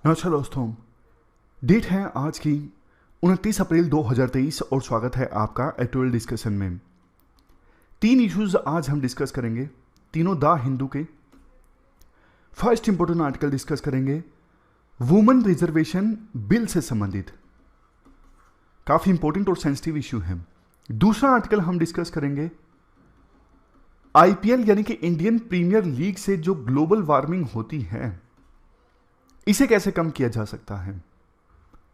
नमस्कार दोस्तों। डेट है आज की 29 अप्रैल 2023 और स्वागत है आपका एटोल डिस्कशन में। 3 इश्यूज आज हम डिस्कस करेंगे, तीनों द हिंदू के। फर्स्ट इंपॉर्टेंट आर्टिकल डिस्कस करेंगे वुमेन रिजर्वेशन बिल से संबंधित, काफी इंपॉर्टेंट और सेंसिटिव इश्यू है। दूसरा आर्टिकल हम डिस्कस करेंगे आईपीएल यानी कि इंडियन प्रीमियर लीग से जो ग्लोबल वार्मिंग होती है इसे कैसे कम किया जा सकता है।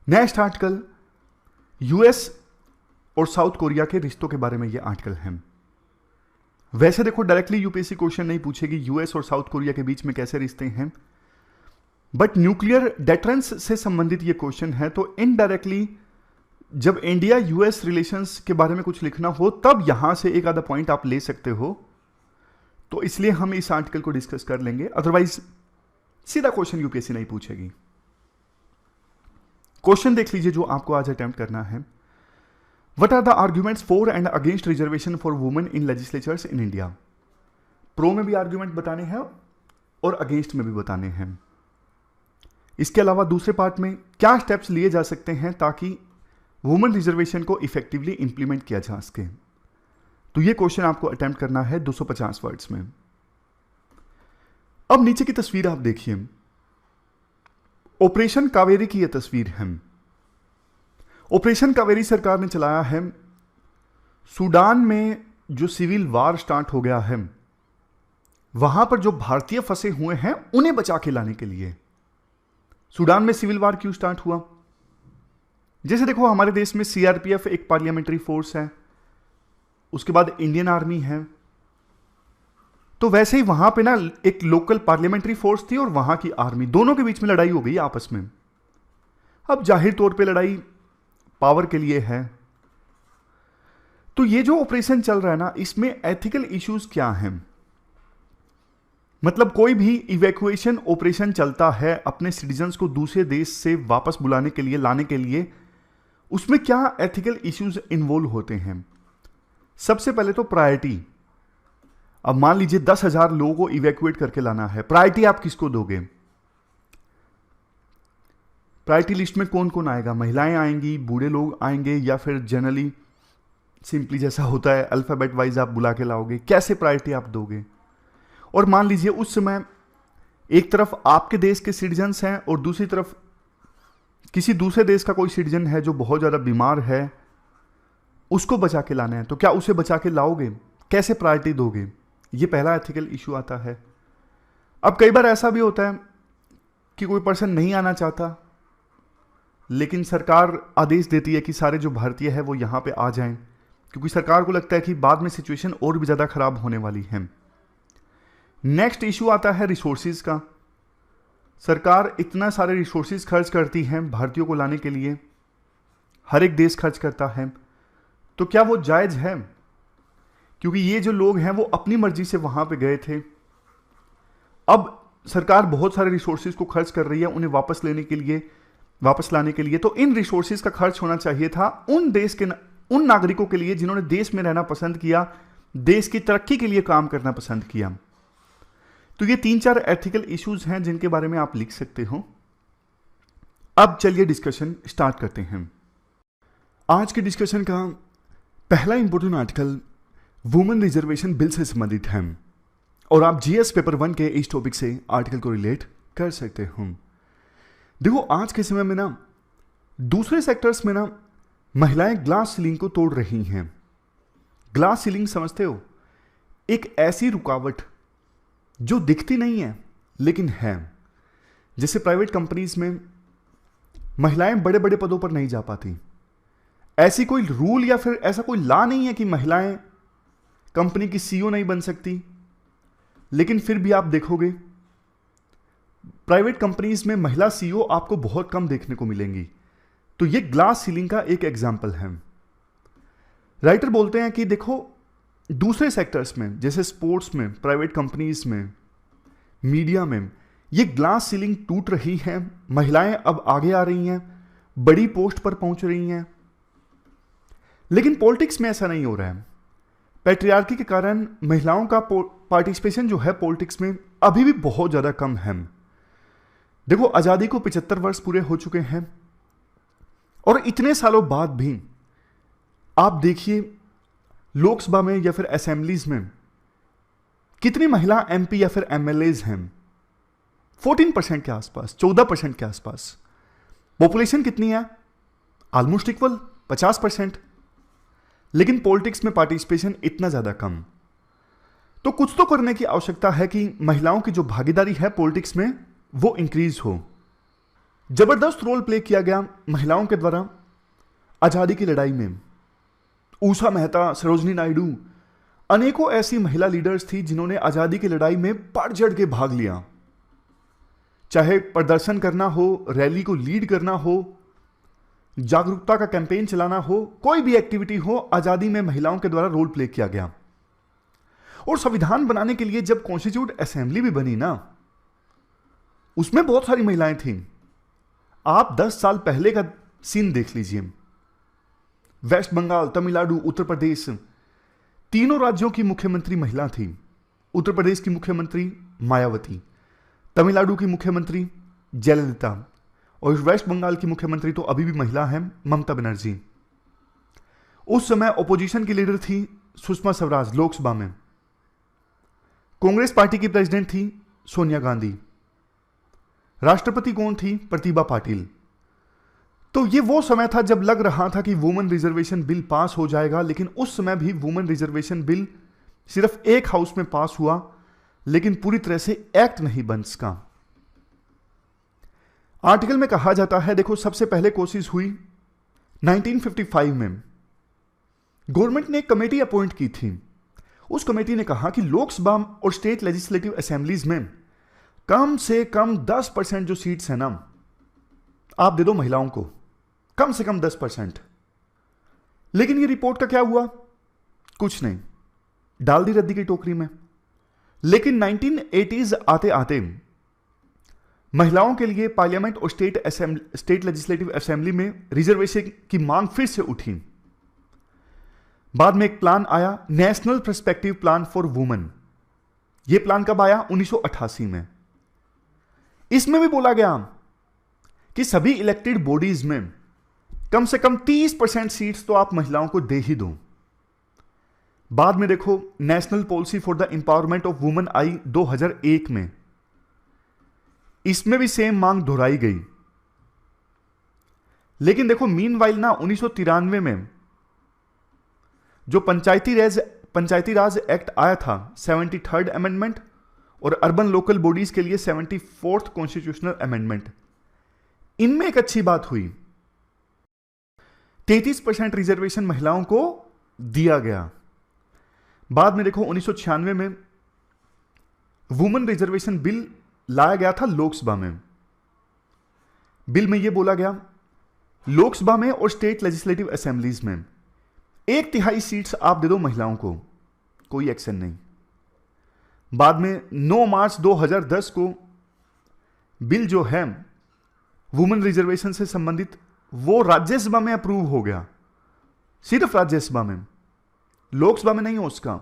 नेक्स्ट आर्टिकल यूएस और साउथ कोरिया के रिश्तों के बारे में यह आर्टिकल है। वैसे देखो, डायरेक्टली यूपीएससी क्वेश्चन नहीं पूछेगी यूएस और साउथ कोरिया के बीच में कैसे रिश्ते हैं, बट न्यूक्लियर डेटरेंस से संबंधित यह क्वेश्चन है, तो इनडायरेक्टली जब इंडिया यूएस रिलेशंस के बारे में कुछ लिखना हो तब यहां से एक आधा पॉइंट आप ले सकते हो, तो इसलिए हम इस आर्टिकल को डिस्कस कर लेंगे। अदरवाइज सीधा क्वेश्चन यूपीएससी नहीं पूछेगी। क्वेश्चन देख लीजिए जो आपको आज अटेम्प्ट करना है। What are the arguments for and against reservation for women in legislatures in India. Pro में भी आर्ग्यूमेंट बताने हैं और अगेंस्ट में भी बताने हैं। इसके अलावा दूसरे पार्ट में क्या स्टेप्स लिए जा सकते हैं ताकि वुमेन रिजर्वेशन को इफेक्टिवली इंप्लीमेंट किया जा सके। तो यह क्वेश्चन आपको अटेम्प्ट करना है 250 वर्ड्स में। अब नीचे की तस्वीर आप देखिए, ऑपरेशन कावेरी की यह तस्वीर है। ऑपरेशन कावेरी सरकार ने चलाया है सूडान में जो सिविल वार स्टार्ट हो गया है, वहां पर जो भारतीय फंसे हुए हैं उन्हें बचा के लाने के लिए। सूडान में सिविल वार क्यों स्टार्ट हुआ? जैसे देखो, हमारे देश में सीआरपीएफ एक पार्लियामेंट्री फोर्स है, उसके बाद इंडियन आर्मी है, तो वैसे ही वहां पे ना एक लोकल पार्लियामेंट्री फोर्स थी और वहां की आर्मी, दोनों के बीच में लड़ाई हो गई आपस में। अब जाहिर तौर पे लड़ाई पावर के लिए है। तो ये जो ऑपरेशन चल रहा है ना, इसमें एथिकल इश्यूज क्या हैं? मतलब कोई भी इवैक्यूएशन ऑपरेशन चलता है अपने सिटीजन्स को दूसरे देश से वापस बुलाने के लिए, लाने के लिए, उसमें क्या एथिकल इश्यूज इन्वॉल्व होते हैं? सबसे पहले तो प्रायोरिटी। अब मान लीजिए 10,000 लोगों को इवैक्यूएट करके लाना है, प्रायोरिटी आप किसको दोगे? प्रायोरिटी लिस्ट में कौन कौन आएगा? महिलाएं आएंगी, बूढ़े लोग आएंगे, या फिर जनरली सिंपली जैसा होता है अल्फाबेट वाइज आप बुला के लाओगे? कैसे प्रायोरिटी आप दोगे? और मान लीजिए उस समय एक तरफ आपके देश के सिटीजन्स हैं और दूसरी तरफ किसी दूसरे देश का कोई सिटीजन है जो बहुत ज्यादा बीमार है, उसको बचा के लाना है, तो क्या उसे बचा के लाओगे? कैसे प्रायोरिटी दोगे? ये पहला एथिकल इशू आता है। अब कई बार ऐसा भी होता है कि कोई पर्सन नहीं आना चाहता, लेकिन सरकार आदेश देती है कि सारे जो भारतीय है वो यहां पे आ जाएं, क्योंकि सरकार को लगता है कि बाद में सिचुएशन और भी ज्यादा खराब होने वाली है। नेक्स्ट इशू आता है रिसोर्सेज का। सरकार इतना सारे रिसोर्सेज खर्च करती है भारतीयों को लाने के लिए, हर एक देश खर्च करता है, तो क्या वो जायज है? क्योंकि ये जो लोग हैं वो अपनी मर्जी से वहां पे गए थे। अब सरकार बहुत सारे रिसोर्सेज को खर्च कर रही है उन्हें वापस लाने के लिए, तो इन रिसोर्सेज का खर्च होना चाहिए था उन नागरिकों के लिए जिन्होंने देश में रहना पसंद किया, देश की तरक्की के लिए काम करना पसंद किया। तो ये 3-4 एथिकल इश्यूज हैं जिनके बारे में आप लिख सकते हो। अब चलिए डिस्कशन स्टार्ट करते हैं। आज के डिस्कशन का पहला important article women reservation bill से संबंधित है, और आप जीएस पेपर 1 के इस टॉपिक से आर्टिकल को रिलेट कर सकते हो। देखो, आज के समय में ना दूसरे सेक्टर्स में ना महिलाएं ग्लास सीलिंग को तोड़ रही हैं। ग्लास सीलिंग समझते हो? एक ऐसी रुकावट जो दिखती नहीं है लेकिन है। जैसे प्राइवेट कंपनीज में महिलाएं बड़े बड़े पदों पर नहीं जा पाती, ऐसी कोई रूल या फिर ऐसा कोई लॉ नहीं है कि महिलाएं कंपनी की सीईओ नहीं बन सकती, लेकिन फिर भी आप देखोगे प्राइवेट कंपनीज में महिला सीईओ आपको बहुत कम देखने को मिलेंगी। तो ये ग्लास सीलिंग का एक एग्जाम्पल है। राइटर बोलते हैं कि देखो, दूसरे सेक्टर्स में जैसे स्पोर्ट्स में, प्राइवेट कंपनीज में, मीडिया में, ये ग्लास सीलिंग टूट रही है। महिलाएं अब आगे आ रही हैं, बड़ी पोस्ट पर पहुंच रही हैं, लेकिन पॉलिटिक्स में ऐसा नहीं हो रहा है। पैट्रियार्की के कारण महिलाओं का पार्टिसिपेशन जो है पॉलिटिक्स में अभी भी बहुत ज़्यादा कम है। देखो, आजादी को 75 वर्ष पूरे हो चुके हैं और इतने सालों बाद भी आप देखिए लोकसभा में या फिर असेंबलीज में कितनी महिला एमपी या फिर एमएलएज हैं। 14% के आसपास, 14% के आसपास। पॉपुलेशन कितनी है? Almost equal, 50%। लेकिन पॉलिटिक्स में पार्टिसिपेशन इतना ज्यादा कम। तो कुछ तो करने की आवश्यकता है कि महिलाओं की जो भागीदारी है पॉलिटिक्स में वो इंक्रीज हो। जबरदस्त रोल प्ले किया गया महिलाओं के द्वारा आजादी की लड़ाई में। उषा मेहता, सरोजनी नायडू, अनेकों ऐसी महिला लीडर्स थी जिन्होंने आजादी की लड़ाई में बढ़ चढ़ के भाग लिया। चाहे प्रदर्शन करना हो, रैली को लीड करना हो, जागरूकता का कैंपेन चलाना हो, कोई भी एक्टिविटी हो, आजादी में महिलाओं के द्वारा रोल प्ले किया गया। और संविधान बनाने के लिए जब कॉन्स्टिट्यूट असेंबली भी बनी ना, उसमें बहुत सारी महिलाएं थीं। आप 10 साल पहले का सीन देख लीजिए। वेस्ट बंगाल, तमिलनाडु, उत्तर प्रदेश, तीनों राज्यों की मुख्यमंत्री महिला थी। उत्तर प्रदेश की मुख्यमंत्री मायावती, तमिलनाडु की मुख्यमंत्री जयललिता और वेस्ट बंगाल की मुख्यमंत्री तो अभी भी महिला हैं, ममता बनर्जी। उस समय ओपोजिशन की लीडर थी सुषमा स्वराज लोकसभा में। कांग्रेस पार्टी की प्रेसिडेंट थी सोनिया गांधी। राष्ट्रपति कौन थी? प्रतिभा पाटिल। तो ये वो समय था जब लग रहा था कि वुमेन रिजर्वेशन बिल पास हो जाएगा, लेकिन उस समय भी वुमेन रिजर्वेशन बिल सिर्फ एक हाउस में पास हुआ, लेकिन पूरी तरह से एक्ट नहीं बन सका। आर्टिकल में कहा जाता है, देखो, सबसे पहले कोशिश हुई 1955 में। गवर्नमेंट ने एक कमेटी अपॉइंट की थी। उस कमेटी ने कहा कि लोकसभा और स्टेट लेजिस्लेटिव असेंबलीज में कम से कम 10% जो सीट्स हैं ना, आप दे दो महिलाओं को, कम से कम 10%। लेकिन ये रिपोर्ट का क्या हुआ? कुछ नहीं, डाल दी रद्दी की टोकरी में। लेकिन 1980s आते आते महिलाओं के लिए पार्लियामेंट और स्टेट लेजिस्लेटिव असेंबली में रिजर्वेशन की मांग फिर से उठी। बाद में एक प्लान आया, national perspective plan for women. यह प्लान कब आया? 1988 में। इसमें भी बोला गया कि सभी इलेक्टेड बॉडीज में कम से कम 30% सीट्स तो आप महिलाओं को दे ही दो। बाद में देखो, national policy for the empowerment of women I 2001 में। इसमें भी सेम मांग दोहराई गई। लेकिन देखो, मीनवाइल ना 1993 में जो पंचायती राज एक्ट आया था, 73rd अमेंडमेंट, और अर्बन लोकल बॉडीज के लिए 74th कॉन्स्टिट्यूशनल अमेंडमेंट, इनमें एक अच्छी बात हुई। 33% रिजर्वेशन महिलाओं को दिया गया। बाद में देखो 1996 में वुमेन रिजर्वेशन बिल लाया गया था लोकसभा में। बिल में यह बोला गया, लोकसभा में और स्टेट लेजिस्लेटिव असेंबलीज में 1/3 सीट्स आप दे दो महिलाओं को, कोई एक्शन नहीं। बाद में 9 मार्च 2010 को बिल जो है वुमेन रिजर्वेशन से संबंधित, वो राज्यसभा में अप्रूव हो गया। सिर्फ राज्यसभा में, लोकसभा में नहीं हो उसका।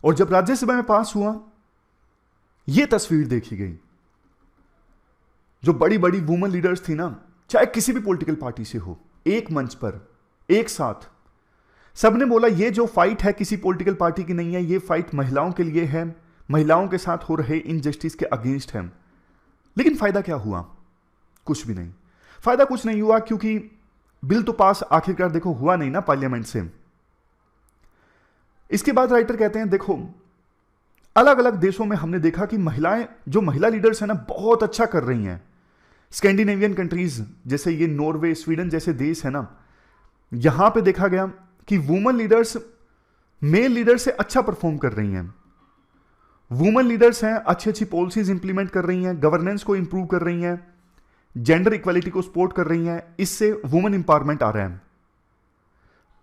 और जब राज्यसभा में पास हुआ, यह तस्वीर देखी गई। जो बड़ी बड़ी वुमेन लीडर्स थी ना, चाहे किसी भी पॉलिटिकल पार्टी से हो, एक मंच पर एक साथ सबने बोला ये जो फाइट है किसी पॉलिटिकल पार्टी की नहीं है, ये फाइट महिलाओं के लिए है, महिलाओं के साथ हो रहे इनजस्टिस के अगेंस्ट है। लेकिन फायदा क्या हुआ? कुछ भी नहीं। फायदा कुछ नहीं हुआ क्योंकि बिल तो पास आखिरकार देखो हुआ नहीं ना पार्लियामेंट से। इसके बाद राइटर कहते हैं, देखो, अलग अलग देशों में हमने देखा कि महिलाएं, जो महिला लीडर्स हैं ना, बहुत अच्छा कर रही हैं। स्कैंडिनेवियन कंट्रीज जैसे ये नॉर्वे, स्वीडन जैसे देश है ना, यहां पे देखा गया कि वुमेन लीडर्स मेल लीडर से अच्छा परफॉर्म कर रही हैं। वुमेन लीडर्स हैं, अच्छी अच्छी पॉलिसीज इंप्लीमेंट कर रही हैं, गवर्नेंस को इंप्रूव कर रही हैं, जेंडर इक्वालिटी को सपोर्ट कर रही हैं। इससे वुमेन इंपावरमेंट आ रहा है।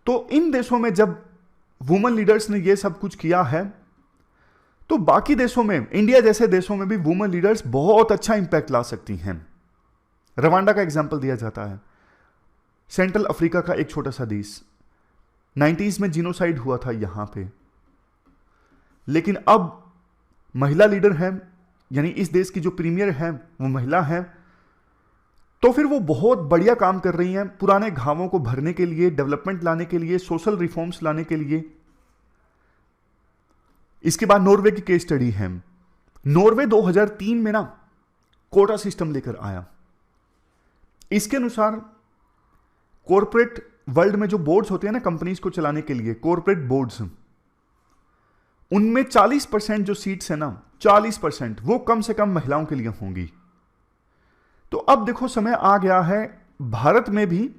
तो इन देशों में जब वुमेन लीडर्स ने यह सब कुछ किया है, तो बाकी देशों में, इंडिया जैसे देशों में भी वुमेन लीडर्स बहुत अच्छा इंपैक्ट ला सकती हैं। रवांडा का एग्जाम्पल दिया जाता है, सेंट्रल अफ्रीका का एक छोटा सा देश, 90s में जीनोसाइड हुआ था यहां पे, लेकिन अब महिला लीडर हैं, यानी इस देश की जो प्रीमियर है वो महिला है, तो फिर वो बहुत बढ़िया काम कर रही हैं पुराने घावों को भरने के लिए, डेवलपमेंट लाने के लिए, सोशल रिफॉर्म्स लाने के लिए। इसके बाद नॉर्वे की केस स्टडी है। नॉर्वे 2003 में ना कोटा सिस्टम लेकर आया। इसके अनुसार कॉर्पोरेट वर्ल्ड में जो बोर्ड्स होते हैं ना कंपनीज को चलाने के लिए, कॉर्पोरेट बोर्ड्स, उनमें 40% जो सीट्स है ना, 40% वो कम से कम महिलाओं के लिए होंगी। तो अब देखो समय आ गया है, भारत में भी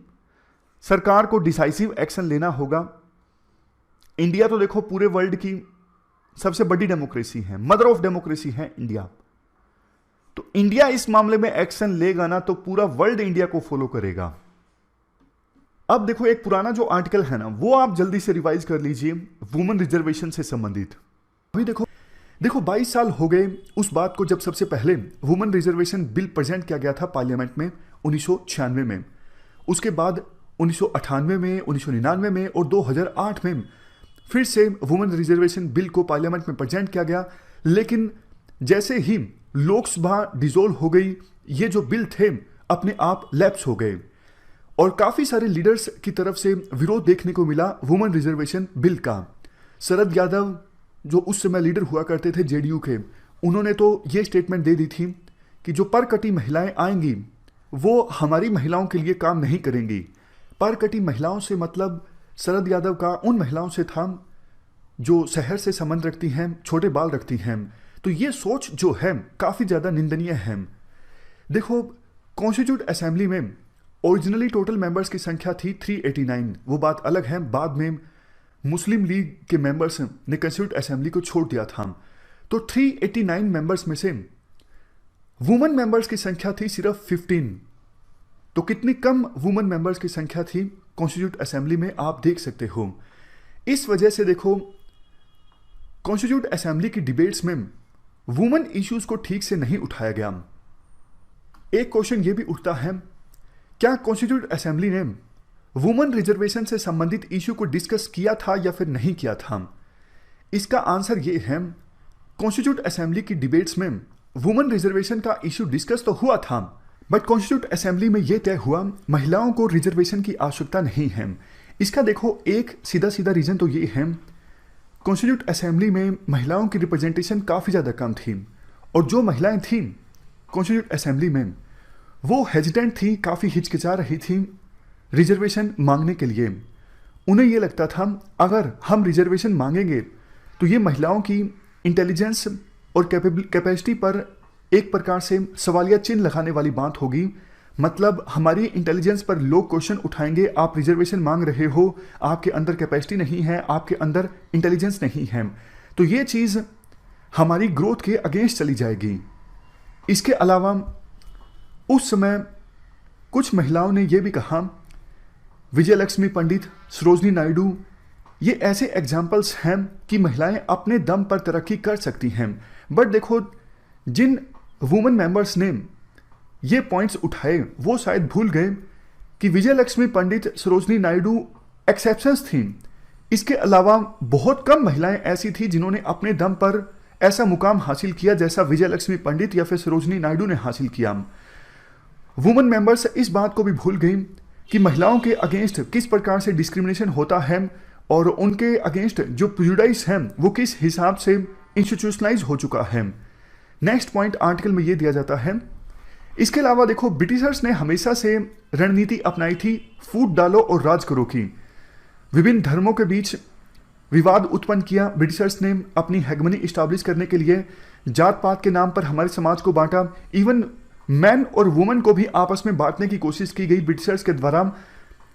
सरकार को डिसाइसिव एक्शन लेना होगा। इंडिया तो देखो पूरे वर्ल्ड की सबसे बड़ी डेमोक्रेसी है, मदर ऑफ डेमोक्रेसी है इंडिया। तो इंडिया इस मामले में एक्शन लेगा ना तो पूरा वर्ल्ड इंडिया को फॉलो करेगा। अब देखो एक पुराना जो आर्टिकल है ना वो आप जल्दी से रिवाइज कर लीजिए, वुमेन रिजर्वेशन से संबंधित। अभी देखो 22 साल हो गए उस बात को जब सबसे पहले वुमेन रिजर्वेशन बिल प्रेजेंट किया गया था पार्लियामेंट में 1996 में। उसके बाद 1998 में, 1999 में और 2008 में फिर से वुमेन रिजर्वेशन बिल को पार्लियामेंट में प्रेजेंट किया गया। लेकिन जैसे ही लोकसभा डिसॉल्व हो गई, ये जो बिल थे अपने आप लैप्स हो गए और काफी सारे लीडर्स की तरफ से विरोध देखने को मिला वुमेन रिजर्वेशन बिल का। शरद यादव जो उस समय लीडर हुआ करते थे जेडीयू के, उन्होंने तो ये स्टेटमेंट दे दी थी कि जो परकटी महिलाएं आएंगी वो हमारी महिलाओं के लिए काम नहीं करेंगी। परकटी महिलाओं से मतलब शरद यादव का उन महिलाओं से था जो शहर से संबंध रखती हैं, छोटे बाल रखती हैं। तो ये सोच जो है काफी ज्यादा निंदनीय है। देखो कॉन्स्टिट्यूट असेंबली में ओरिजिनली टोटल मेंबर्स की संख्या थी 389, वो बात अलग है, बाद में मुस्लिम लीग के मेंबर्स ने कॉन्स्टिट्यूट असेंबली को छोड़ दिया था। तो 389 मेंबर्स में से वुमेन मेंबर्स की संख्या थी सिर्फ 15। तो कितनी कम वुमेन मेंबर्स की संख्या थी कॉन्स्टिट्यूट असेंबली में, आप देख सकते हो। इस वजह से देखो कॉन्स्टिट्यूट असेंबली की डिबेट्स में वुमेन इश्यूज को ठीक से नहीं उठाया गया। एक क्वेश्चन ये भी उठता है, क्या कॉन्स्टिट्यूट असेंबली ने वुमेन रिजर्वेशन से संबंधित इश्यू को डिस्कस किया था या फिर नहीं किया था? इसका आंसर ये है, कॉन्स्टिट्यूट असेंबली की डिबेट्स में वुमेन रिजर्वेशन का इश्यू डिस्कस तो हुआ था, बट कॉन्स्टिट्यूट असेंबली में यह तय हुआ महिलाओं को रिजर्वेशन की आवश्यकता नहीं है। इसका देखो एक सीधा सीधा रीजन तो ये है, कॉन्स्टिट्यूट असेंबली में महिलाओं की रिप्रेजेंटेशन काफ़ी ज़्यादा कम थी और जो महिलाएं थीं कॉन्स्टिट्यूट असेंबली में वो हेजिटेंट थी, काफ़ी हिचकिचा रही थी रिजर्वेशन मांगने के लिए। उन्हें ये लगता था अगर हम रिजर्वेशन मांगेंगे तो ये महिलाओं की इंटेलिजेंस और कैपेसिटी पर एक प्रकार से सवालिया चिन्ह लगाने वाली बात होगी। मतलब हमारी इंटेलिजेंस पर लोग क्वेश्चन उठाएंगे, आप रिजर्वेशन मांग रहे हो, आपके अंदर कैपेसिटी नहीं है, आपके अंदर इंटेलिजेंस नहीं है। तो ये चीज़ हमारी ग्रोथ के अगेंस्ट चली जाएगी। इसके अलावा उस समय कुछ महिलाओं ने यह भी कहा, विजयलक्ष्मी पंडित, सरोजनी नायडू, ये ऐसे एग्जाम्पल्स हैं कि महिलाएं अपने दम पर तरक्की कर सकती हैं। बट देखो जिन वुमेन मेंबर्स ने ये पॉइंट्स उठाए वो शायद भूल गए कि विजयलक्ष्मी पंडित, सरोजनी नायडू एक्सेप्शंस थी। इसके अलावा बहुत कम महिलाएं ऐसी थी जिन्होंने अपने दम पर ऐसा मुकाम हासिल किया जैसा विजयलक्ष्मी पंडित या फिर सरोजनी नायडू ने हासिल किया। वुमेन मेंबर्स इस बात को भी भूल गई कि महिलाओं के अगेंस्ट किस प्रकार से डिस्क्रिमिनेशन होता है और उनके अगेंस्ट जो प्रेजुडिस है वो किस हिसाब से इंस्टीट्यूशनलाइज हो चुका है। नेक्स्ट पॉइंट आर्टिकल में ये दिया जाता है। इसके अलावा देखो ब्रिटिशर्स ने हमेशा से रणनीति अपनाई थी फूट डालो और राज करो की। विभिन्न धर्मों के बीच विवाद उत्पन्न किया। ब्रिटिशर्स ने अपनी हेगमनी इस्टेब्लिश करने के लिए जात पात के नाम पर हमारे समाज को बांटा। इवन मैन और वुमेन को भी आपस में बांटने की कोशिश की गई ब्रिटिशर्स के द्वारा।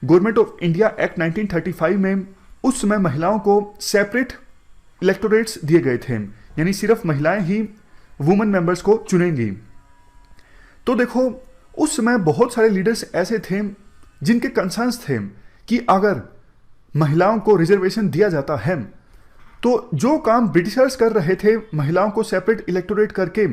गवर्नमेंट ऑफ इंडिया एक्ट 1935 में उस समय महिलाओं को सेपरेट इलेक्टोरेट्स दिए गए थे, यानी सिर्फ महिलाएं ही वुमेन मेंबर्स को चुनेंगी। तो देखो उस समय बहुत सारे लीडर्स ऐसे थे जिनके कंसर्न्स थे कि अगर महिलाओं को रिजर्वेशन दिया जाता है तो जो काम ब्रिटिशर्स कर रहे थे महिलाओं को सेपरेट इलेक्टोरेट करके,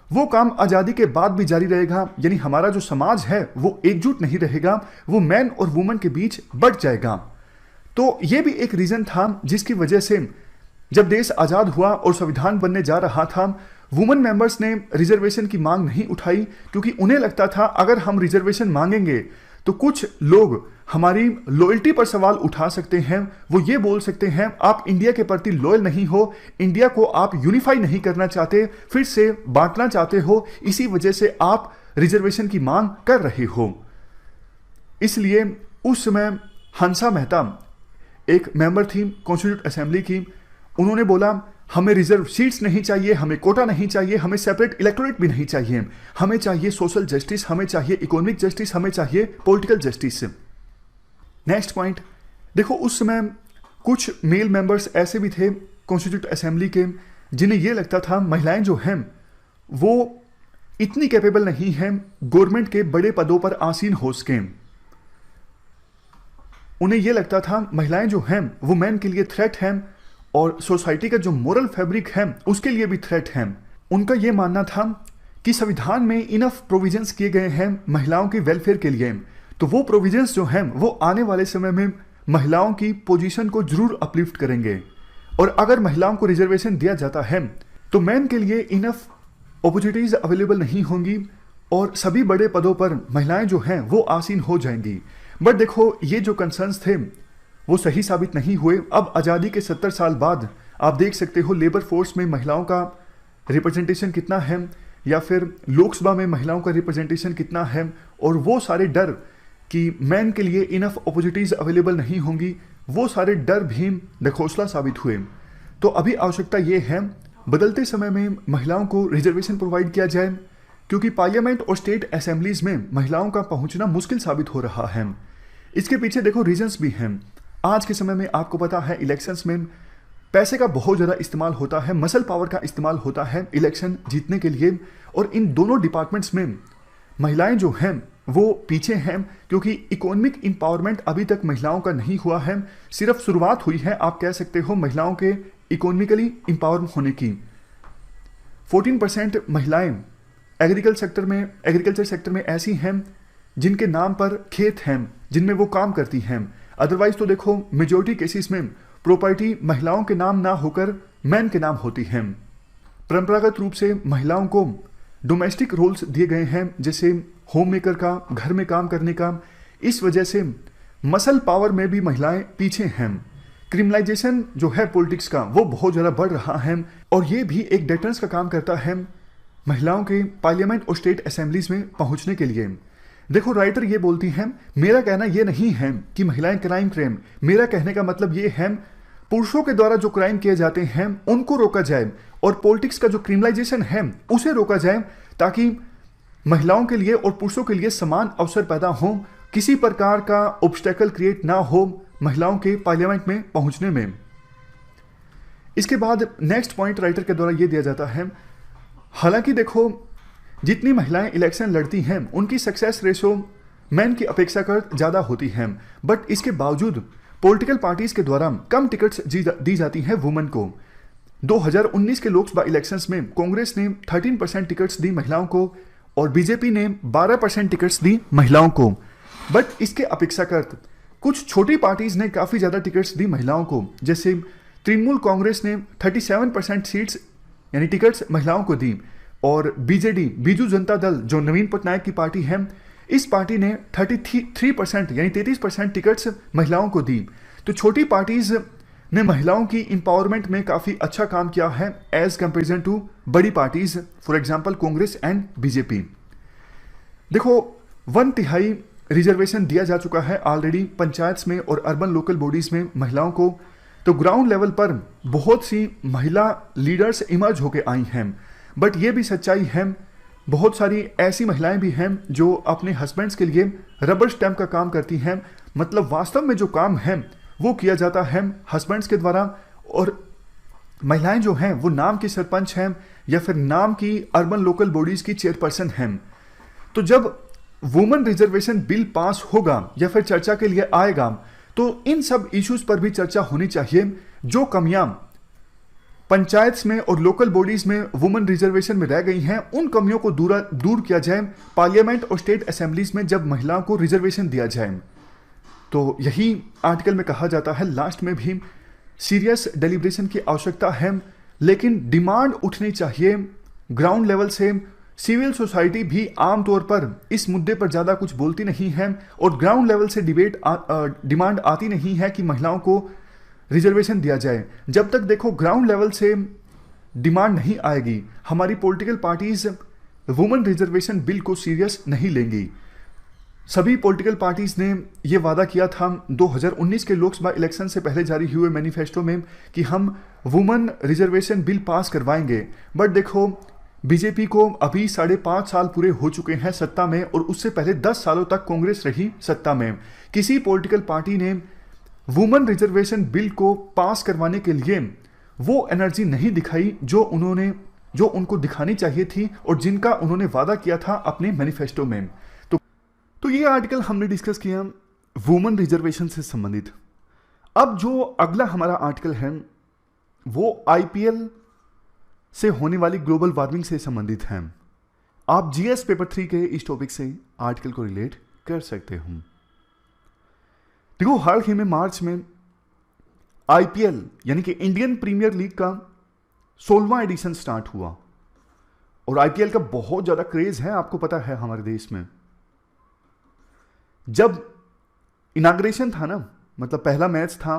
वो काम आज़ादी के बाद भी जारी रहेगा। यानी हमारा जो समाज है वो एकजुट नहीं रहेगा, वो मैन और वुमेन के बीच बढ़ जाएगा। तो ये भी एक रीज़न था जिसकी वजह से जब देश आज़ाद हुआ और संविधान बनने जा रहा था वुमेन मेंबर्स ने रिजर्वेशन की मांग नहीं उठाई क्योंकि उन्हें लगता था अगर हम रिजर्वेशन मांगेंगे तो कुछ लोग हमारी लॉयल्टी पर सवाल उठा सकते हैं। वो ये बोल सकते हैं आप इंडिया के प्रति लॉयल नहीं हो, इंडिया को आप यूनिफाई नहीं करना चाहते, फिर से बांटना चाहते हो, इसी वजह से आप रिजर्वेशन की मांग कर रहे हो। इसलिए उस समय हंसा मेहता एक मेंबर थी कॉन्स्टिट्यूट असेंबली की, उन्होंने बोला हमें रिजर्व सीट्स नहीं चाहिए, हमें कोटा नहीं चाहिए, हमें सेपरेट इलेक्टोरेट भी नहीं चाहिए, हमें चाहिए सोशल जस्टिस, हमें चाहिए इकोनॉमिक जस्टिस, हमें चाहिए पॉलिटिकल जस्टिस। नेक्स्ट पॉइंट देखो, उस समय कुछ मेल मेंबर्स ऐसे भी थे कॉन्स्टिट्यूट असेंबली के जिन्हें यह लगता था महिलाएं जो हैं वो इतनी कैपेबल नहीं हैं गवर्नमेंट के बड़े पदों पर आसीन हो सकें। उन्हें यह लगता था महिलाएं जो हैं वो मैन के लिए थ्रेट हैं और सोसाइटी का जो मोरल फैब्रिक है उसके लिए भी थ्रेट है। उनका यह मानना था कि संविधान में इनफ प्रोविजंस किए गए हैं महिलाओं के वेलफेयर के लिए, तो वो प्रोविजंस जो हैं वो आने वाले समय में महिलाओं की पोजीशन को जरूर अपलिफ्ट करेंगे। और अगर महिलाओं को रिजर्वेशन दिया जाता है तो मैन के लिए इनफ अपॉर्चुनिटीज अवेलेबल नहीं होंगी और सभी बड़े पदों पर महिलाएं जो हैं वो आसीन हो जाएंगी। बट देखो, ये जो कंसर्न्स थे वो सही साबित नहीं हुए। अब आज़ादी के 70 साल बाद आप देख सकते हो लेबर फोर्स में महिलाओं का रिप्रेजेंटेशन कितना है या फिर लोकसभा में महिलाओं का रिप्रेजेंटेशन कितना है, और वो सारे डर कि मैन के लिए इनफ अपॉर्चुनिटीज अवेलेबल नहीं होंगी, वो सारे डर भी बेखौसला साबित हुए। तो अभी आवश्यकता ये है बदलते समय में महिलाओं को रिजर्वेशन प्रोवाइड किया जाए, क्योंकि पार्लियामेंट और स्टेट असेंबलीज में महिलाओं का पहुंचना मुश्किल साबित हो रहा है। इसके पीछे देखो रीजंस भी हैं। आज के समय में आपको पता है इलेक्शंस में पैसे का बहुत ज़्यादा इस्तेमाल होता है, मसल पावर का इस्तेमाल होता है इलेक्शन जीतने के लिए, और इन दोनों डिपार्टमेंट्स में महिलाएं जो हैं वो पीछे हैं क्योंकि इकोनॉमिक एम्पावरमेंट अभी तक महिलाओं का नहीं हुआ है। सिर्फ शुरुआत हुई है, आप कह सकते हो, महिलाओं के इकोनॉमिकली एम्पावर होने की। 14% महिलाएं एग्रीकल्चर सेक्टर में ऐसी हैं जिनके नाम पर खेत हैं, जिनमें वो काम करती हैं। अदरवाइज तो देखो मेजोरिटी केसेस में प्रॉपर्टी महिलाओं के नाम ना होकर मैन के नाम होती हैं। परंपरागत रूप से महिलाओं को डोमेस्टिक रोल्स दिए गए हैं, जैसे होम मेकर का, घर में काम करने का। इस वजह से मसल पावर में भी महिलाएं पीछे हैं। क्रिमिनलाइजेशन जो है पॉलिटिक्स का वो बहुत ज़्यादा बढ़ रहा है, और ये भी एक डेटरेंस का काम करता है महिलाओं के पार्लियामेंट और स्टेट असेंबलीज में पहुंचने के लिए। देखो, राइटर ये बोलती हैं, मेरा कहना ये नहीं है कि महिलाएं क्राइम करें, मेरा कहने का मतलब ये है पुरुषों के द्वारा जो क्राइम किए जाते हैं उनको रोका जाए, और पॉलिटिक्स का जो क्रिमिनलाइजेशन है उसे रोका जाए, ताकि महिलाओं के लिए और पुरुषों के लिए समान अवसर पैदा हो, किसी प्रकार का ऑब्स्टेकल क्रिएट ना हो महिलाओं के पार्लियामेंट में पहुंचने में। इसके बाद नेक्स्ट पॉइंट राइटर के द्वारा ये दिया जाता है, हालांकि देखो जितनी महिलाएं इलेक्शन लड़ती हैं उनकी सक्सेस रेशो मैन की अपेक्षाकृत ज़्यादा होती है, बट इसके बावजूद पॉलिटिकल पार्टीज के द्वारा कम टिकट्स दी जाती हैं वुमेन को। 2019 के लोकसभा इलेक्शंस में कांग्रेस ने 13% टिकट्स दी महिलाओं को और बीजेपी ने 12% टिकट्स दी महिलाओं को। बट इसके अपेक्षाकृत कुछ छोटी पार्टीज ने काफ़ी ज़्यादा टिकट्स दी महिलाओं को, जैसे तृणमूल कांग्रेस ने 37% सीट्स यानी टिकट्स महिलाओं को दी, और बीजेडी बीजू जनता दल जो नवीन पटनायक की पार्टी है, इस पार्टी ने 33% यानी 33% टिकट्स महिलाओं को दी। तो छोटी पार्टीज ने महिलाओं की एम्पावरमेंट में काफ़ी अच्छा काम किया है एज कंपेरिजन टू बड़ी parties, for example Congress and BJP. देखो 1/3 रिजर्वेशन दिया जा चुका है ऑलरेडी पंचायत में और अर्बन लोकल बॉडीज में महिलाओं को। तो ग्राउंड लेवल पर बहुत सी महिला लीडर्स इमर्ज होकर आई हैं, बट ये भी सच्चाई है बहुत सारी ऐसी महिलाएं भी हैं जो अपने हस्बैंड्स के लिए रबर स्टैम्प का काम करती हैं। मतलब वास्तव में जो काम है वो किया जाता है हस्बैंड्स के द्वारा, और महिलाएं जो हैं वो नाम की सरपंच हैं या फिर नाम की अर्बन लोकल बॉडीज की चेयरपर्सन हैं। तो जब वुमेन रिजर्वेशन बिल पास होगा या फिर चर्चा के लिए आएगा तो इन सब इश्यूज पर भी चर्चा होनी चाहिए। जो कमियां पंचायत में और लोकल बॉडीज में वुमेन रिजर्वेशन में रह गई हैं उन कमियों को दूर किया जाए पार्लियामेंट और स्टेट असेंबलीज में जब महिलाओं को रिजर्वेशन दिया जाए। तो यही आर्टिकल में कहा जाता है लास्ट में भी सीरियस डेलिब्रेशन की आवश्यकता है, लेकिन डिमांड उठनी चाहिए ग्राउंड लेवल से सिविल सोसाइटी भी आमतौर पर इस मुद्दे पर ज़्यादा कुछ बोलती नहीं है और ग्राउंड लेवल से डिमांड आती नहीं है कि महिलाओं को रिजर्वेशन दिया जाए। जब तक देखो ग्राउंड लेवल से डिमांड नहीं आएगी, हमारी political parties women reservation bill को सीरियस नहीं लेंगी। सभी पॉलिटिकल पार्टीज ने यह वादा किया था 2019 के लोकसभा इलेक्शन से पहले जारी हुए मैनिफेस्टो में कि हम वुमेन रिजर्वेशन बिल पास करवाएंगे। बट देखो बीजेपी को अभी 5.5 साल पूरे हो चुके हैं सत्ता में और उससे पहले 10 सालों तक कांग्रेस रही सत्ता में। किसी पॉलिटिकल पार्टी ने वुमेन रिजर्वेशन बिल को पास करवाने के लिए वो एनर्जी नहीं दिखाई जो उनको दिखानी चाहिए थी और जिनका उन्होंने वादा किया था अपने मैनिफेस्टो में। तो ये आर्टिकल हमने डिस्कस किया वुमेन रिजर्वेशन से संबंधित। अब जो अगला हमारा आर्टिकल है वो आईपीएल से होने वाली ग्लोबल वार्मिंग से संबंधित है। आप जीएस पेपर 3 के इस टॉपिक से आर्टिकल को रिलेट कर सकते हो। देखो हाल ही में मार्च में आईपीएल यानी कि इंडियन प्रीमियर लीग का 16वां एडिशन स्टार्ट हुआ और आईपीएल का बहुत ज्यादा क्रेज है, आपको पता है हमारे देश में। जब इनाग्रेशन था ना, मतलब पहला मैच था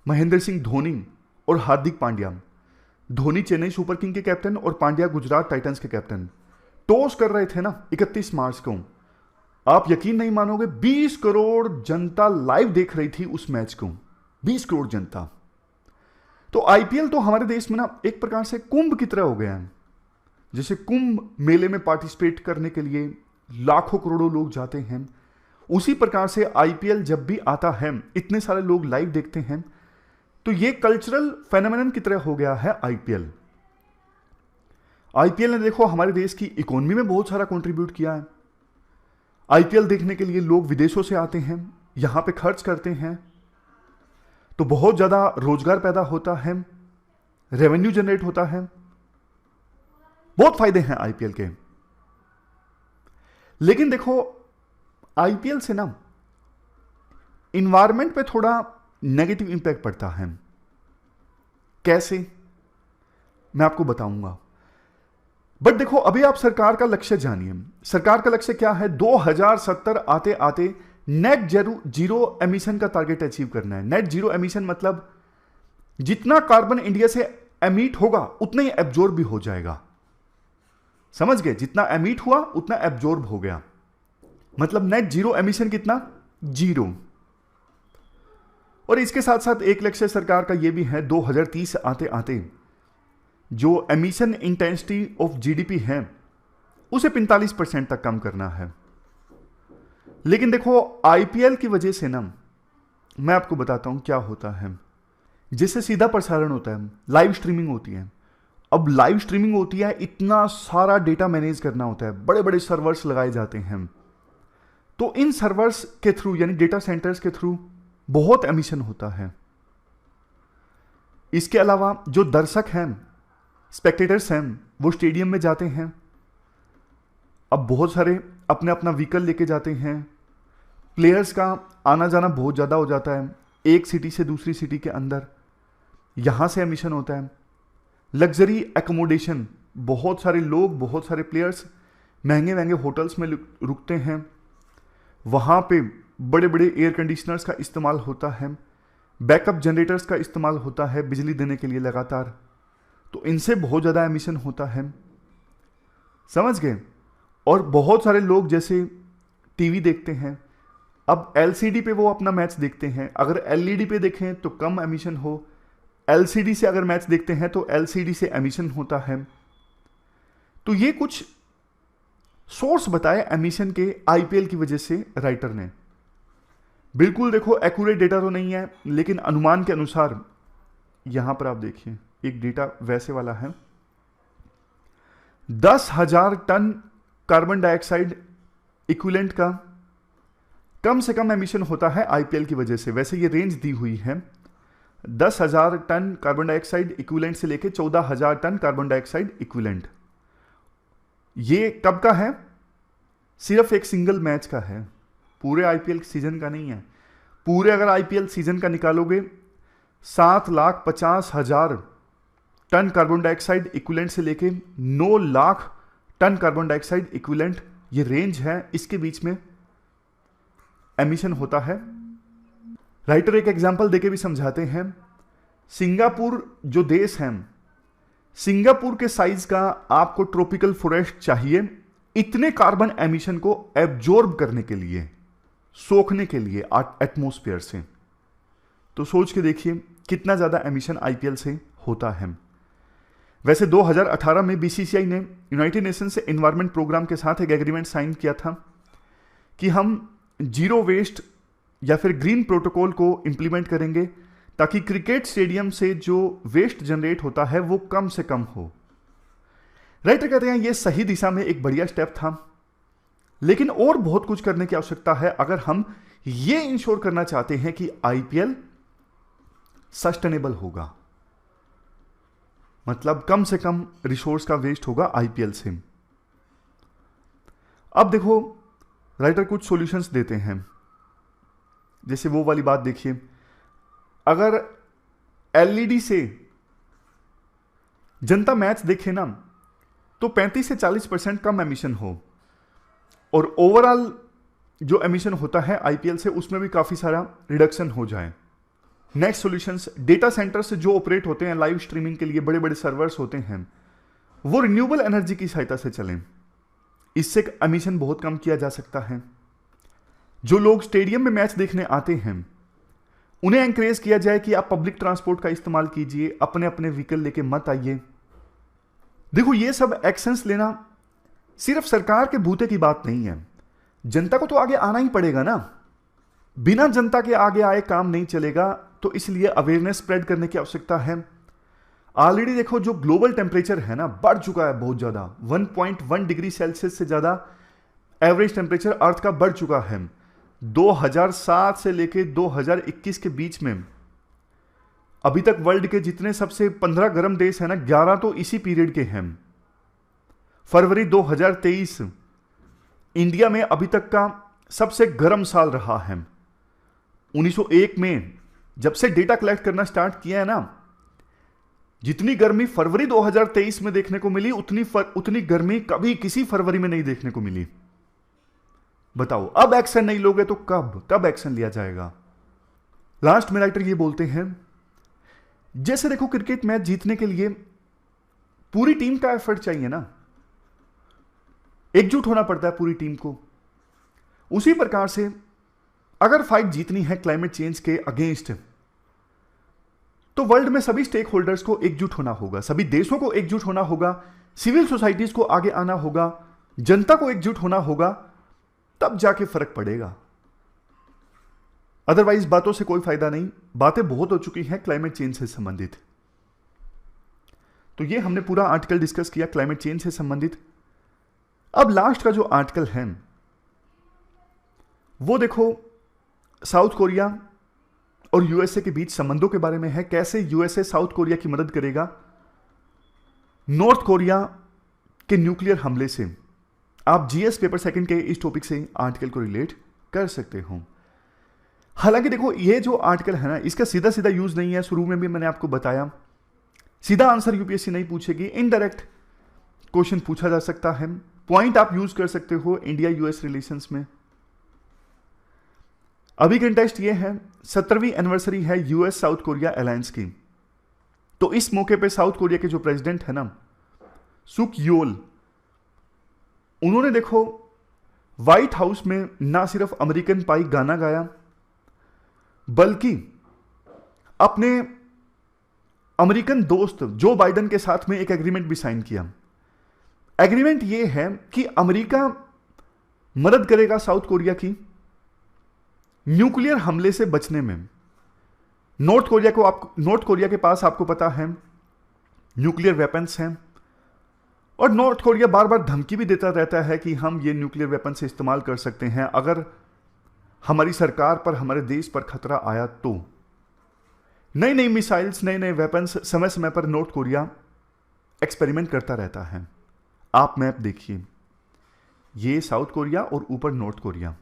महेंद्र सिंह धोनी और हार्दिक पांड्या। धोनी चेन्नई सुपर किंग के कैप्टन और पांड्या गुजरात टाइटंस के कैप्टन टॉस कर रहे थे ना 31 मार्च को। आप यकीन नहीं मानोगे 20 करोड़ जनता लाइव देख रही थी उस मैच को, 20 करोड़ जनता। तो आईपीएल तो हमारे देश में ना एक प्रकार से कुंभ की तरह हो गया है। जैसे कुंभ मेले में पार्टिसिपेट करने के लिए लाखों करोड़ों लोग जाते हैं, उसी प्रकार से आईपीएल जब भी आता है इतने सारे लोग लाइव देखते हैं। तो ये कल्चरल फेनोमेनन की तरह हो गया है आईपीएल। आईपीएल ने देखो हमारे देश की इकोनॉमी में बहुत सारा कंट्रीब्यूट किया है। आईपीएल देखने के लिए लोग विदेशों से आते हैं, यहां पे खर्च करते हैं, तो बहुत ज्यादा रोजगार पैदा होता है, रेवेन्यू जनरेट होता है, बहुत फायदे हैं आईपीएल के। लेकिन देखो आईपीएल से ना इन्वायरमेंट पे थोड़ा नेगेटिव इंपैक्ट पड़ता है। कैसे, मैं आपको बताऊंगा। बट देखो अभी आप सरकार का लक्ष्य जानिए। सरकार का लक्ष्य क्या है? 2070 आते आते नेट जीरो एमिशन का टारगेट अचीव करना है। नेट जीरो एमिशन मतलब जितना कार्बन इंडिया से एमिट होगा उतना ही एब्जॉर्ब भी हो जाएगा। समझ गए? जितना एमिट हुआ उतना एब्जॉर्ब हो गया, मतलब नेट जीरो एमिशन कितना? 0। और इसके साथ साथ एक लक्ष्य सरकार का यह भी है 2030 आते आते जो एमिशन इंटेंसिटी ऑफ जीडीपी है उसे 45% तक कम करना है। लेकिन देखो आईपीएल की वजह से ना मैं आपको बताता हूं क्या होता है। जैसे सीधा प्रसारण होता है, लाइव स्ट्रीमिंग होती है। अब लाइव स्ट्रीमिंग होती है, इतना सारा डेटा मैनेज करना होता है, बड़े बड़े सर्वर्स लगाए जाते हैं। तो इन सर्वर्स के थ्रू यानी डेटा सेंटर्स के थ्रू बहुत एमिशन होता है। इसके अलावा जो दर्शक हैं, स्पेक्टेटर्स हैं, वो स्टेडियम में जाते हैं। अब बहुत सारे अपने अपना व्हीकल लेके जाते हैं। प्लेयर्स का आना जाना बहुत ज़्यादा हो जाता है एक सिटी से दूसरी सिटी के अंदर, यहां से एमिशन होता है। लग्जरी एकोमोडेशन, बहुत सारे लोग, बहुत सारे प्लेयर्स महंगे महंगे होटल्स में रुकते हैं, वहाँ पे बड़े बड़े एयर कंडीशनर्स का इस्तेमाल होता है, बैकअप जनरेटर्स का इस्तेमाल होता है बिजली देने के लिए लगातार। तो इनसे बहुत ज़्यादा एमिशन होता है, समझ गए? और बहुत सारे लोग जैसे टीवी देखते हैं, अब एलसीडी पे वो अपना मैच देखते हैं। अगर एलईडी पे देखें तो कम एमिशन हो, एलसीडी से अगर मैच देखते हैं तो एलसीडी से एमिशन होता है। तो ये कुछ सोर्स बताए एमिशन के आईपीएल की वजह से राइटर ने। बिल्कुल देखो एक्यूरेट डेटा तो नहीं है, लेकिन अनुमान के अनुसार यहां पर आप देखिए एक डेटा वैसे वाला है, 10,000 टन कार्बन डाइऑक्साइड इक्विवेलेंट का कम से कम एमिशन होता है आईपीएल की वजह से। वैसे ये रेंज दी हुई है 10,000 टन कार्बन डाइऑक्साइड इक्विवेलेंट से लेके 14,000 टन कार्बन डाइऑक्साइड इक्विवेलेंट। ये कब का है? सिर्फ एक सिंगल मैच का है, पूरे आईपीएल सीजन का नहीं है। पूरे अगर आईपीएल सीजन का निकालोगे 7,50,000 टन कार्बन डाइऑक्साइड इक्विवेलेंट से लेके 9 lakh ton carbon dioxide equivalent, ये रेंज है, इसके बीच में एमिशन होता है। राइटर एक एग्जांपल देके भी समझाते हैं। सिंगापुर जो देश है, सिंगापुर के साइज का आपको ट्रॉपिकल फॉरेस्ट चाहिए इतने कार्बन एमिशन को एब्जॉर्ब करने के लिए, सोखने के लिए एटमॉस्फेयर से। तो सोच के देखिए कितना ज्यादा एमिशन आईपीएल से होता है। वैसे 2018 में बीसीसीआई ने यूनाइटेड नेशन से एनवायरमेंट प्रोग्राम के साथ एक एग्रीमेंट साइन किया था कि हम जीरो वेस्ट या फिर ग्रीन प्रोटोकॉल को इंप्लीमेंट करेंगे ताकि क्रिकेट स्टेडियम से जो वेस्ट जनरेट होता है वो कम से कम हो। राइटर कहते हैं ये सही दिशा में एक बढ़िया स्टेप था, लेकिन और बहुत कुछ करने की आवश्यकता है अगर हम ये इंश्योर करना चाहते हैं कि आईपीएल सस्टेनेबल होगा, मतलब कम से कम रिसोर्स का वेस्ट होगा आईपीएल से। अब देखो राइटर कुछ सॉल्यूशंस देते हैं, जैसे वो वाली बात देखिए, अगर एलईडी से जनता मैच देखे ना तो 35 से 40% कम एमिशन हो, और ओवरऑल जो एमिशन होता है आईपीएल से उसमें भी काफी सारा रिडक्शन हो जाए। नेक्स्ट सॉल्यूशंस, डेटा सेंटर से जो ऑपरेट होते हैं लाइव स्ट्रीमिंग के लिए, बड़े बड़े सर्वर्स होते हैं, वो रिन्यूएबल एनर्जी की सहायता से चलें, इससे एमिशन बहुत कम किया जा सकता है। जो लोग स्टेडियम में मैच देखने आते हैं उन्हें एंकरेज किया जाए कि आप पब्लिक ट्रांसपोर्ट का इस्तेमाल कीजिए, अपने अपने व्हीकल लेके मत आइए। देखो ये सब एक्शंस लेना सिर्फ सरकार के बूते की बात नहीं है, जनता को तो आगे आना ही पड़ेगा ना, बिना जनता के आगे आए काम नहीं चलेगा। तो इसलिए अवेयरनेस स्प्रेड करने की आवश्यकता है। ऑलरेडी देखो जो ग्लोबल टेम्परेचर है ना बढ़ चुका है बहुत ज्यादा, 1.1 डिग्री सेल्सियस से ज्यादा एवरेज टेम्परेचर अर्थ का बढ़ चुका है। 2007 से लेके 2021 के बीच में अभी तक वर्ल्ड के जितने सबसे 15 गर्म देश हैं ना, 11 तो इसी पीरियड के हैं। फरवरी 2023 इंडिया में अभी तक का सबसे गर्म साल रहा है। 1901 में जब से डेटा कलेक्ट करना स्टार्ट किया है ना, जितनी गर्मी फरवरी 2023 में देखने को मिली उतनी गर्मी कभी किसी फरवरी में नहीं देखने को मिली। बताओ अब एक्शन नहीं लोगे तो कब एक्शन लिया जाएगा। लास्ट में राइटर ये बोलते हैं, जैसे देखो क्रिकेट मैच जीतने के लिए पूरी टीम का एफर्ट चाहिए ना, एकजुट होना पड़ता है पूरी टीम को। उसी प्रकार से अगर फाइट जीतनी है क्लाइमेट चेंज के अगेंस्ट, तो वर्ल्ड में सभी स्टेक होल्डर्स को एकजुट होना होगा, सभी देशों को एकजुट होना होगा, सिविल सोसाइटीज को आगे आना होगा, जनता को एकजुट होना होगा, तब जाके फर्क पड़ेगा। अदरवाइज बातों से कोई फायदा नहीं, बातें बहुत हो चुकी हैं क्लाइमेट चेंज से संबंधित। तो ये हमने पूरा आर्टिकल डिस्कस किया क्लाइमेट चेंज से संबंधित। अब लास्ट का जो आर्टिकल है वो देखो साउथ कोरिया और यूएसए के बीच संबंधों के बारे में है, कैसे यूएसए साउथ कोरिया की मदद करेगा नॉर्थ कोरिया के न्यूक्लियर हमले से। आप जीएस पेपर सेकंड के इस टॉपिक से आर्टिकल को रिलेट कर सकते हो। हालांकि देखो ये जो आर्टिकल है ना, इसका सीधा सीधा यूज नहीं है, शुरू में भी मैंने आपको बताया, सीधा आंसर यूपीएससी नहीं पूछेगी, इनडायरेक्ट क्वेश्चन पूछा जा सकता है। पॉइंट आप यूज कर सकते हो इंडिया यूएस रिलेशंस में। अभी कंटेस्ट ये है 17वीं एनिवर्सरी है यूएस साउथ कोरिया अलायंस की। तो इस मौके पे साउथ कोरिया के जो प्रेसिडेंट है ना सुक योल, उन्होंने देखो व्हाइट हाउस में ना सिर्फ अमेरिकन पाई गाना गाया, बल्कि अपने अमेरिकन दोस्त जो बाइडेन के साथ में एक एग्रीमेंट भी साइन किया। एग्रीमेंट यह है कि अमेरिका मदद करेगा साउथ कोरिया की न्यूक्लियर हमले से बचने में। नॉर्थ कोरिया के पास आपको पता है न्यूक्लियर वेपन्स हैं, और नॉर्थ कोरिया बार बार धमकी भी देता रहता है कि हम ये न्यूक्लियर वेपन से इस्तेमाल कर सकते हैं अगर हमारी सरकार पर, हमारे देश पर खतरा आया तो। नई नई मिसाइल्स, नए नए वेपन्स समय समय पर नॉर्थ कोरिया एक्सपेरिमेंट करता रहता है। आप मैप देखिए, ये साउथ कोरिया और ऊपर नॉर्थ कोरिया।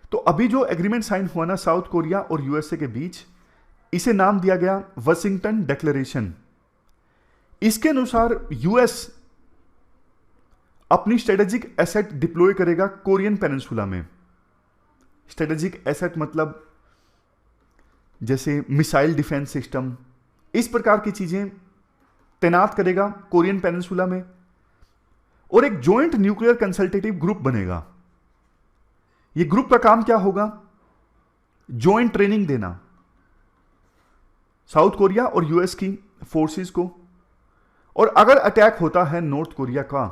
तो अभी जो एग्रीमेंट साइन हुआ ना साउथ कोरिया और यूएसए के बीच, इसे नाम दिया गया वाशिंगटन डिक्लेरेशन। इसके अनुसार यूएस अपनी स्ट्रेटेजिक एसेट डिप्लॉय करेगा कोरियन पेनिनसुला में। स्ट्रेटेजिक एसेट मतलब जैसे मिसाइल डिफेंस सिस्टम, इस प्रकार की चीजें तैनात करेगा कोरियन पेनिनसुला में। और एक जॉइंट न्यूक्लियर कंसल्टेटिव ग्रुप बनेगा। यह ग्रुप का काम क्या होगा? जॉइंट ट्रेनिंग देना साउथ कोरिया और यूएस की फोर्सेस को। और अगर अटैक होता है नॉर्थ कोरिया का,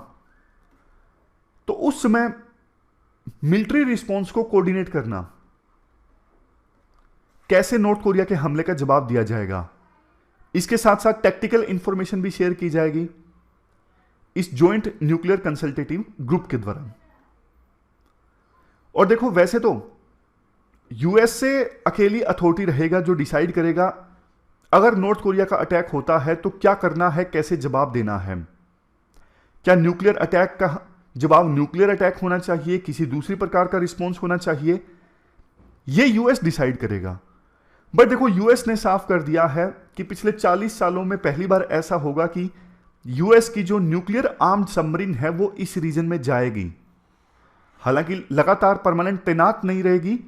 तो उस समय मिलिट्री रिस्पॉन्स को कोऑर्डिनेट करना, कैसे नॉर्थ कोरिया के हमले का जवाब दिया जाएगा। इसके साथ साथ टैक्टिकल इंफॉर्मेशन भी शेयर की जाएगी इस जॉइंट न्यूक्लियर कंसल्टेटिव ग्रुप के द्वारा। और देखो, वैसे तो यूएस से अकेली अथॉरिटी रहेगा जो डिसाइड करेगा अगर नॉर्थ कोरिया का अटैक होता है तो क्या करना है, कैसे जवाब देना है। क्या न्यूक्लियर अटैक का जवाब न्यूक्लियर अटैक होना चाहिए, किसी दूसरी प्रकार का रिस्पॉन्स होना चाहिए, यह यूएस डिसाइड करेगा। बट देखो, यूएस ने साफ कर दिया है कि पिछले 40 सालों में पहली बार ऐसा होगा कि यूएस की जो न्यूक्लियर आर्म्ड सबमरीन है वो इस रीजन में जाएगी। हालांकि लगातार परमानेंट तैनात नहीं रहेगी,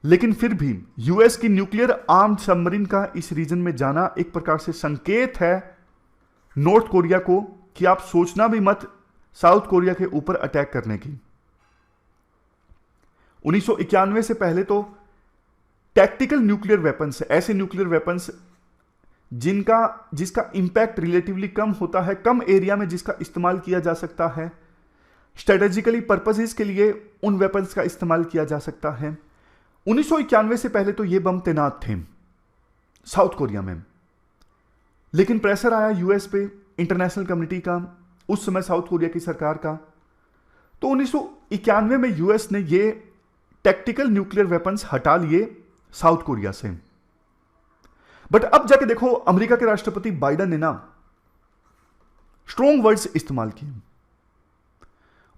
लेकिन फिर भी यूएस की न्यूक्लियर आर्म्ड सबमरीन का इस रीजन में जाना एक प्रकार से संकेत है नॉर्थ कोरिया को कि आप सोचना भी मत साउथ कोरिया के ऊपर अटैक करने की। 1991 से पहले तो टैक्टिकल न्यूक्लियर वेपन्स, ऐसे न्यूक्लियर वेपन्स जिसका इंपैक्ट रिलेटिवली कम होता है, कम एरिया में जिसका इस्तेमाल किया जा सकता है, स्ट्रेटेजिकली पर्पसेस के लिए उन वेपन्स का इस्तेमाल किया जा सकता है। 1991 से पहले तो ये बम तैनात थे साउथ कोरिया में, लेकिन प्रेशर आया यूएस पे, इंटरनेशनल कम्युनिटी का, उस समय साउथ कोरिया की सरकार का। तो 1991 में यूएस ने ये टैक्टिकल न्यूक्लियर वेपन्स हटा लिए साउथ कोरिया से। बट अब जाके देखो, अमेरिका के राष्ट्रपति बाइडेन ने ना स्ट्रॉन्ग वर्ड्स इस्तेमाल किए।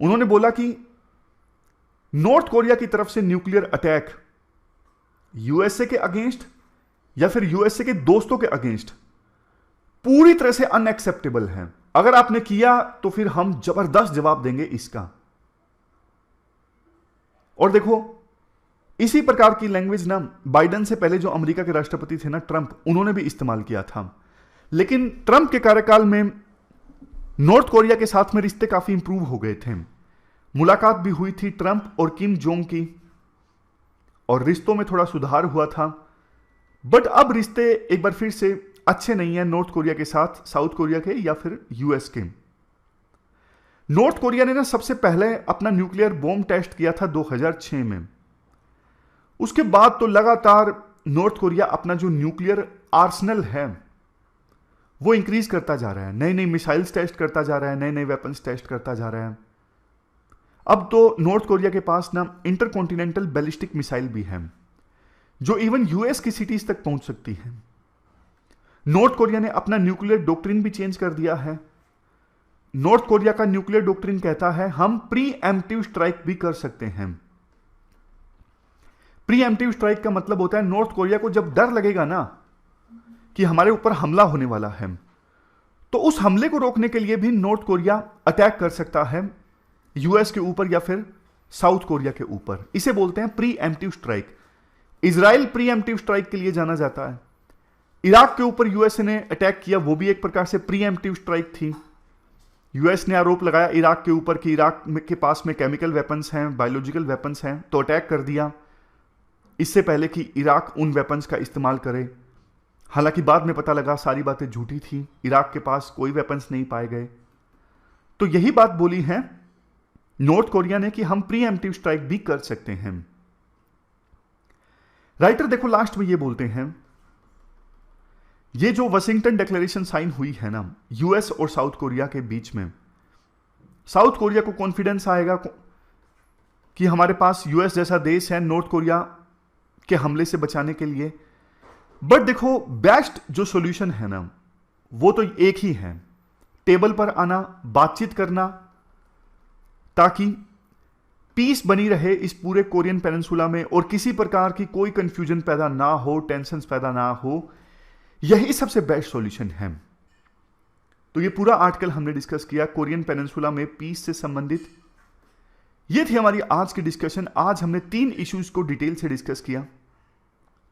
उन्होंने बोला कि नॉर्थ कोरिया की तरफ से न्यूक्लियर अटैक यूएसए के अगेंस्ट या फिर यूएसए के दोस्तों के अगेंस्ट पूरी तरह से अनएक्सेप्टेबल है। अगर आपने किया तो फिर हम जबरदस्त जवाब देंगे इसका। और देखो, इसी प्रकार की लैंग्वेज ना बाइडेन से पहले जो अमेरिका के राष्ट्रपति थे ना, ट्रंप, उन्होंने भी इस्तेमाल किया था। लेकिन ट्रंप के कार्यकाल में नॉर्थ कोरिया के साथ में रिश्ते काफी इंप्रूव हो गए थे। मुलाकात भी हुई थी ट्रंप और किम जोंग की, और रिश्तों में थोड़ा सुधार हुआ था। बट अब रिश्ते एक बार फिर से अच्छे नहीं है नॉर्थ कोरिया के साथ, साउथ कोरिया के या फिर यूएस के। नॉर्थ कोरिया ने ना सबसे पहले अपना न्यूक्लियर बॉम्ब टेस्ट किया था 2006 में। उसके बाद तो लगातार नॉर्थ कोरिया अपना जो न्यूक्लियर आर्सनल है वो इंक्रीज करता जा रहा है, नई नई मिसाइल्स टेस्ट करता जा रहा है, नए नए वेपन्स टेस्ट करता जा रहा है। अब तो नॉर्थ कोरिया के पास ना इंटरकॉन्टिनेंटल बैलिस्टिक मिसाइल भी है जो इवन यूएस की सिटीज तक पहुंच सकती है। नॉर्थ कोरिया ने अपना न्यूक्लियर डॉक्ट्रिन भी चेंज कर दिया है। नॉर्थ कोरिया का न्यूक्लियर डॉक्ट्रिन कहता है हम प्री एम्प्टिव स्ट्राइक भी कर सकते हैं। प्री एम्प्टिव स्ट्राइक का मतलब होता है नॉर्थ कोरिया को जब डर लगेगा ना कि हमारे ऊपर हमला होने वाला है, तो उस हमले को रोकने के लिए भी नॉर्थ कोरिया अटैक कर सकता है यूएस के ऊपर या फिर साउथ कोरिया के ऊपर। इसे बोलते हैं pre emptive strike. Israel pre emptive strike के लिए जाना जाता है। इराक के ऊपर यूएस ने अटैक किया, वो भी एक प्रकार से प्री एम्प्टिव स्ट्राइक थी। यूएस ने आरोप लगाया इराक के ऊपर कि इराक के पास में केमिकल वेपन्स हैं, बायोलॉजिकल वेपन्स हैं, तो अटैक कर दिया इससे पहले कि इराक उन वेपन्स का इस्तेमाल करे। हालांकि बाद में पता लगा सारी बातें झूठी थी, इराक के पास कोई वेपन्स नहीं पाए गए। तो यही बात बोली है नॉर्थ कोरिया ने कि हम प्री एम्प्टिव स्ट्राइक भी कर सकते हैं। राइटर देखो लास्ट में ये बोलते हैं, ये जो वाशिंगटन डिक्लेरेशन साइन हुई है ना यूएस और साउथ कोरिया के बीच में, साउथ कोरिया को कॉन्फिडेंस आएगा कि हमारे पास यूएस जैसा देश है नॉर्थ कोरिया के हमले से बचाने के लिए। बट देखो बेस्ट जो सॉल्यूशन है ना वो तो एक ही है, टेबल पर आना, बातचीत करना, ताकि पीस बनी रहे इस पूरे कोरियन पेनिनसुला में और किसी प्रकार की कोई कंफ्यूजन पैदा ना हो, टेंशन पैदा ना हो, यही सबसे बेस्ट सॉल्यूशन है। तो ये पूरा आर्टिकल हमने डिस्कस किया कोरियन पेनिनसुला में पीस से संबंधित। ये थी हमारी आज की डिस्कशन। आज हमने 3 इश्यूज को डिटेल से डिस्कस किया।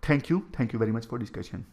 Thank you very much for discussion.